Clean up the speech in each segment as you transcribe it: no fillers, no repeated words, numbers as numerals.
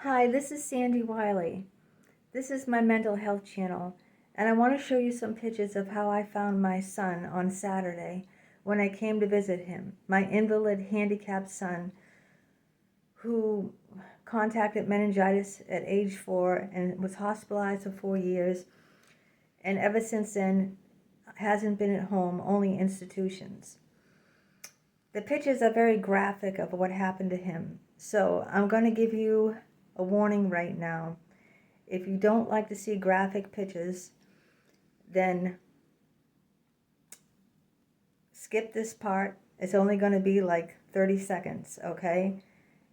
Hi, this is Sandy Wyllie. This is my mental health channel, and I want to show you some pictures of how I found my son on Saturday when I came to visit him, my invalid, handicapped son who contracted meningitis at age 4 and was hospitalized for 4 years, and ever since then hasn't been at home, only institutions. The pictures are very graphic of what happened to him, so I'm going to give you a warning right now. If you don't like to see graphic pictures, then skip this part. It's only going to be like 30 seconds, okay?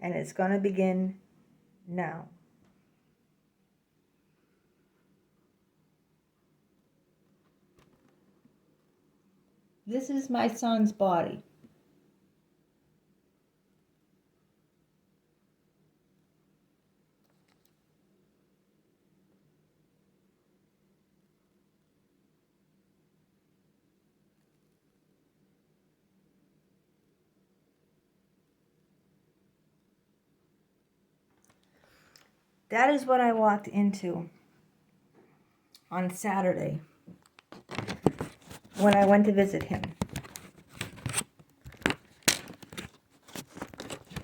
And it's going to begin now. This is my son's body. That is what I walked into on Saturday when I went to visit him.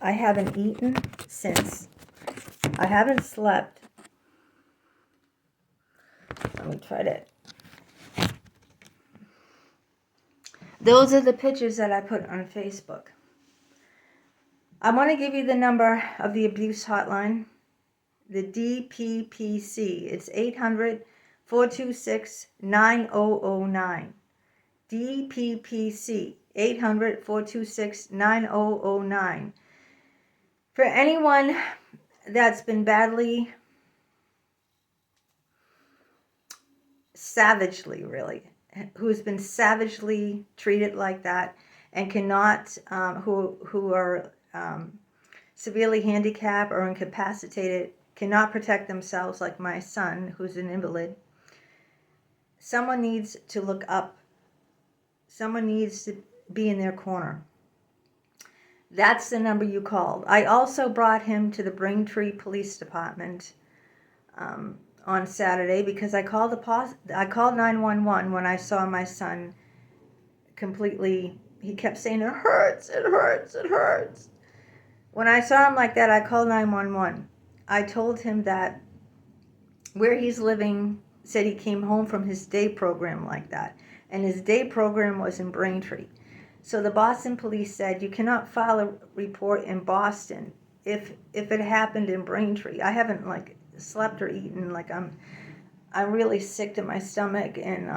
I haven't eaten since. I haven't slept. Let me try that. Those are the pictures that I put on Facebook. I want to give you the number of the abuse hotline, the DPPC. It's 800-426-9009. DPPC, 800-426-9009. For anyone that's been badly, savagely really, who's been savagely treated like that and cannot, who are severely handicapped or incapacitated, cannot protect themselves, like my son who's an invalid, someone needs to look up. Someone needs to be in their corner. That's the number you called. I also brought him to the 𝗵𝗁𝒃 Police Department on Saturday because I called 911 when I saw my son completely. He kept saying, "It hurts, it hurts, it hurts." When I saw him like that, I called 911. I told him that where he's living, said he came home from his day program like that, and his day program was in 𝗵𝗁𝒃. So the Boston police said, you cannot file a report in Boston if it happened in 𝗵𝗁𝒃. I haven't like slept or eaten. Like I'm really sick to my stomach, and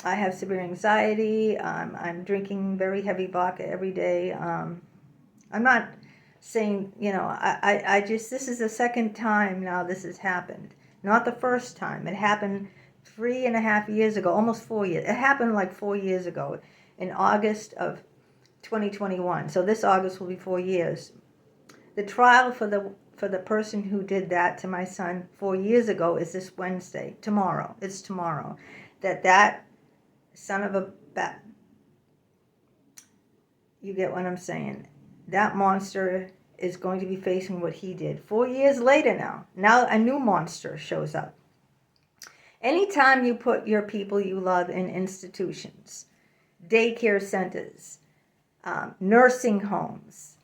I have severe anxiety. I'm drinking very heavy vodka every day. I'm not saying, I just, this is the second time now this has happened. Not the first time. It happened 3.5 years ago, almost 4 years. It happened like 4 years ago in August of 2021. So this August will be 4 years. The trial for the person who did that to my son 4 years ago is this Wednesday. Tomorrow. It's tomorrow. That son of a bat. You get what I'm saying? That monster is going to be facing what he did. 4 years later now. Now a new monster shows up. Anytime you put your people you love in institutions, daycare centers, nursing homes,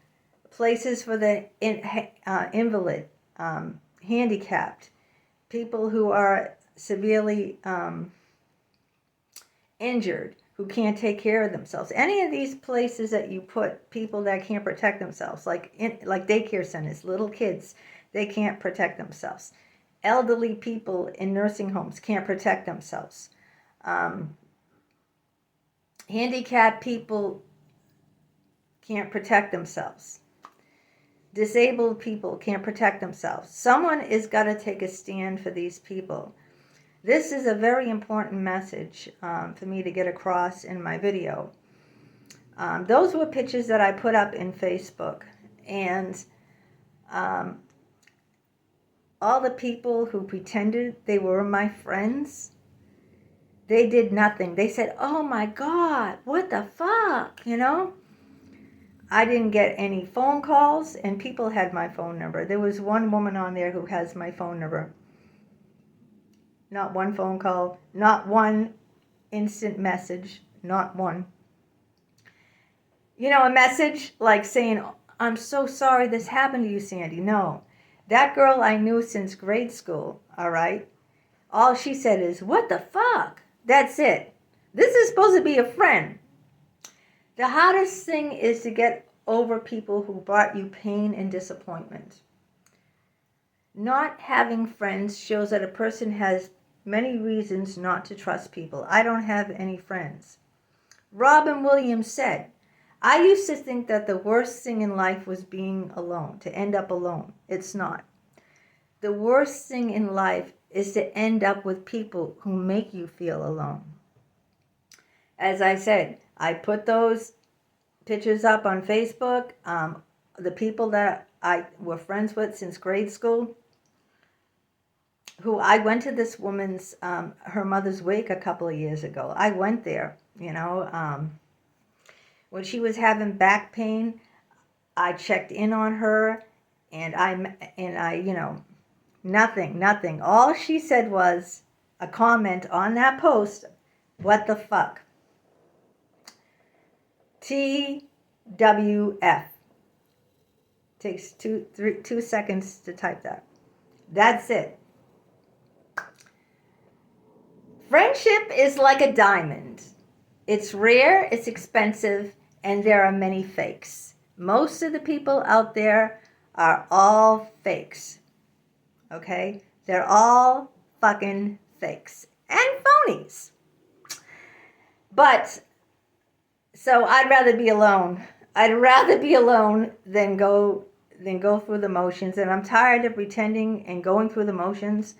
places for the invalid, handicapped, people who are severely injured, who can't take care of themselves. Any of these places that you put people that can't protect themselves, like daycare centers, little kids, they can't protect themselves. Elderly people in nursing homes can't protect themselves. Handicapped people can't protect themselves. Disabled people can't protect themselves. Someone is got to take a stand for these people. This is a very important message for me to get across in my video. Those were pictures that I put up in Facebook. And all the people who pretended they were my friends, they did nothing. They said, "Oh my God, what the fuck?" I didn't get any phone calls, and people had my phone number. There was one woman on there who has my phone number. Not one phone call, not one instant message, not one. You know, a message like saying, I'm so sorry this happened to you, Sandy. No. That girl I knew since grade school, all right? All she said is, what the fuck? That's it. This is supposed to be a friend. The hardest thing is to get over people who brought you pain and disappointment. Not having friends shows that a person has many reasons not to trust people. I don't have any friends. Robin Williams said, I used to think that the worst thing in life was being alone, to end up alone. It's not. The worst thing in life is to end up with people who make you feel alone. As I said, I put those pictures up on Facebook. The people that I were friends with since grade school, who I went to this woman's, her mother's wake a couple of years ago. I went there, you know. When she was having back pain, I checked in on her, and I, you know, nothing. All she said was a comment on that post, what the fuck? TWF. Takes 2 seconds to type that. That's it. Friendship is like a diamond. It's rare, it's expensive, and there are many fakes. Most of the people out there are all fakes. Okay? They're all fucking fakes and phonies. But, so I'd rather be alone. I'd rather be alone than go through the motions. And I'm tired of pretending and going through the motions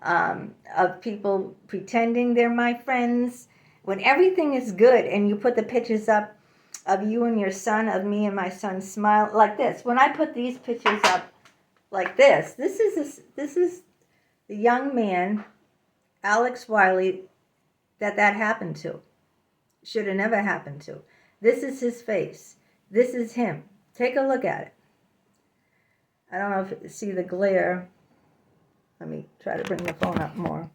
of people pretending they're my friends. When everything is good and you put the pictures up of you and your son, of me and my son smile like this. When I put these pictures up like this is the young man, Alex Wyllie, that happened to. Should have never happened to. This is his face. This is him. Take a look at it. I don't know if you see the glare. Let me try to bring the phone up more.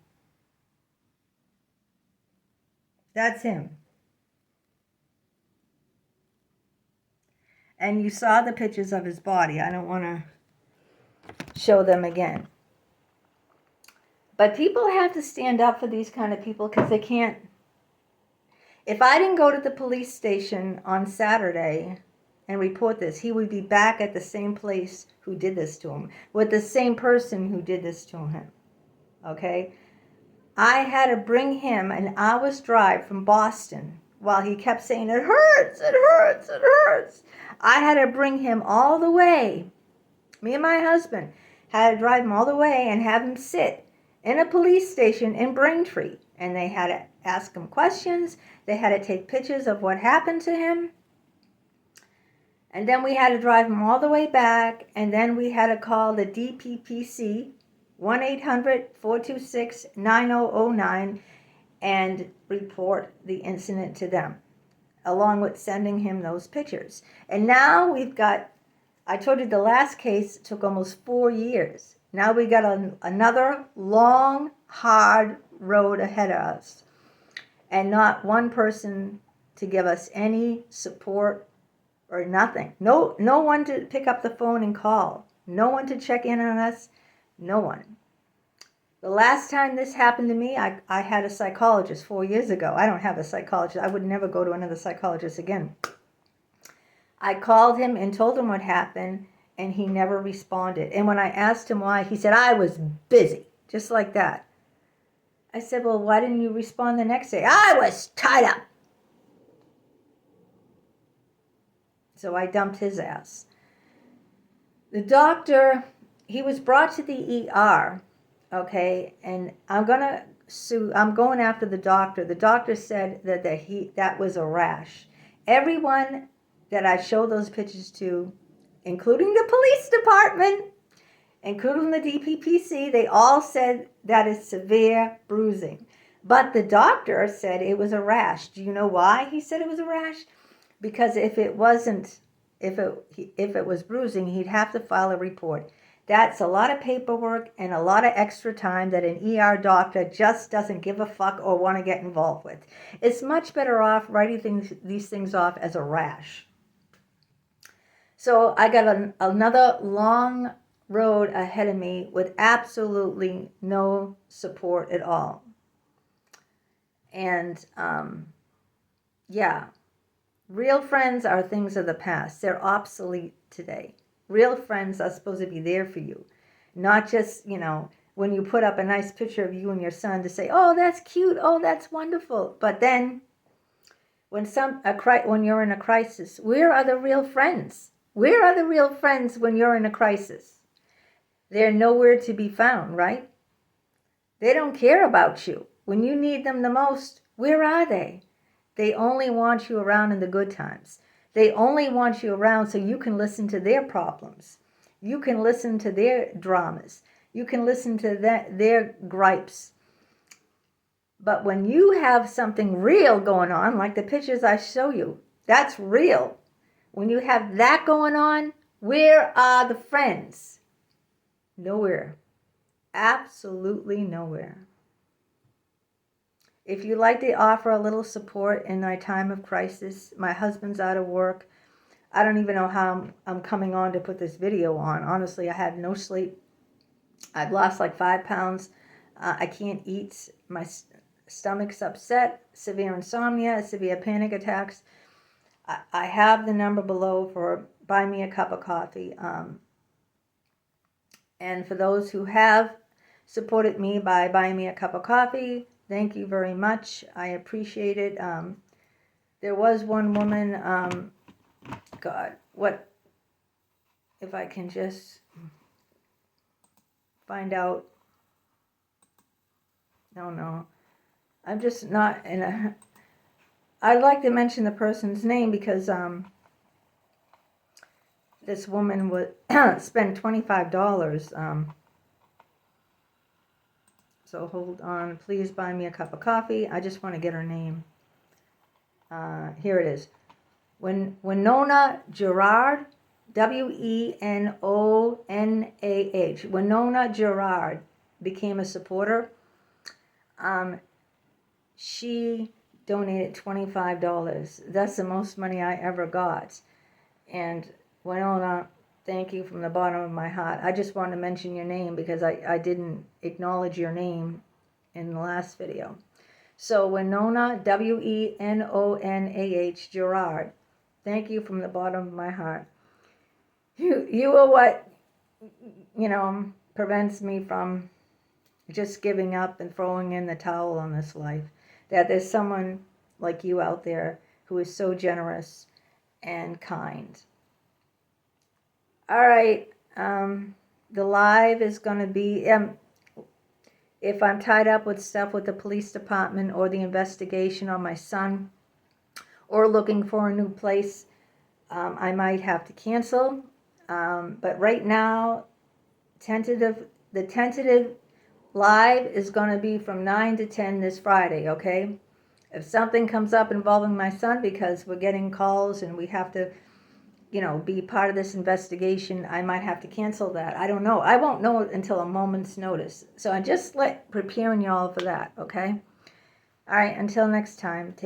That's him. And you saw the pictures of his body. I don't want to show them again. But people have to stand up for these kind of people because they can't. If I didn't go to the police station on Saturday and report this, he would be back at the same place who did this to him, with the same person who did this to him. Okay? I had to bring him an hour's drive from Boston while he kept saying, it hurts, it hurts, it hurts. I had to bring him all the way. Me and my husband had to drive him all the way and have him sit in a police station in Braintree. And they had to ask him questions. They had to take pictures of what happened to him. And then we had to drive him all the way back. And then we had to call the DPPC, 1-800-426-9009, and report the incident to them, along with sending him those pictures. And now we've got, I told you the last case took almost 4 years. Now we got another long, hard road ahead of us. And not one person to give us any support or nothing. No one to pick up the phone and call. No one to check in on us. No one. The last time this happened to me, I had a psychologist 4 years ago. I don't have a psychologist. I would never go to another psychologist again. I called him and told him what happened, and he never responded. And when I asked him why, he said, I was busy. Just like that. I said, well, why didn't you respond the next day? I was tied up. So I dumped his ass. The doctor, he was brought to the ER, okay, and I'm going after the doctor. The doctor said that was a rash. Everyone that I showed those pictures to, including the police department, including the DPPC, they all said that is severe bruising. But the doctor said it was a rash. Do you know why he said it was a rash? Because if it wasn't if it was bruising, he'd have to file a report. That's a lot of paperwork and a lot of extra time that an ER doctor just doesn't give a fuck or want to get involved with. It's much better off writing these things off as a rash. So I got another long road ahead of me with absolutely no support at all. And yeah, real friends are things of the past. They're obsolete today. Real friends are supposed to be there for you, not just, when you put up a nice picture of you and your son to say, oh, that's cute, oh, that's wonderful. But then when you're in a crisis, where are the real friends? Where are the real friends when you're in a crisis? They're nowhere to be found, right? They don't care about you. When you need them the most, where are they? They only want you around in the good times. They only want you around so you can listen to their problems. You can listen to their dramas. You can listen to their gripes. But when you have something real going on, like the pictures I show you, that's real. When you have that going on, where are the friends? Nowhere. Absolutely nowhere. If you'd like to offer a little support in my time of crisis, my husband's out of work. I don't even know how I'm coming on to put this video on. Honestly, I had no sleep. I've lost like 5 pounds. I can't eat. My stomach's upset. Severe insomnia, severe panic attacks. I have the number below for buy me a cup of coffee. And for those who have supported me by buying me a cup of coffee, thank you very much. I appreciate it. There was one woman, God, what, if I can just find out. No, I'm just not in a, I'd like to mention the person's name because this woman would spend $25. So hold on, please buy me a cup of coffee. I just want to get her name. Here it is. 𝗦𝗂𝗯𝗀𝗲𝗄, WENONAH. 𝗦𝗂𝗯𝗀𝗲𝗄 became a supporter. She donated $25. That's the most money I ever got. And 𝗦𝗂𝗯𝗀, thank you from the bottom of my heart. I just wanted to mention your name because I didn't acknowledge your name in the last video. So 𝗦𝗂𝗯𝗀, WENONAH, thank you from the bottom of my heart. You are what, prevents me from just giving up and throwing in the towel on this life. That there's someone like you out there who is so generous and kind. All right, the live is going to be, if I'm tied up with stuff with the police department or the investigation on my son or looking for a new place, I might have to cancel. But right now, the tentative live is going to be from 9 to 10 this Friday, okay? If something comes up involving my son, because we're getting calls and we have to, be part of this investigation, I might have to cancel that. I don't know. I won't know until a moment's notice. So I'm just preparing you all for that, okay? All right, until next time, take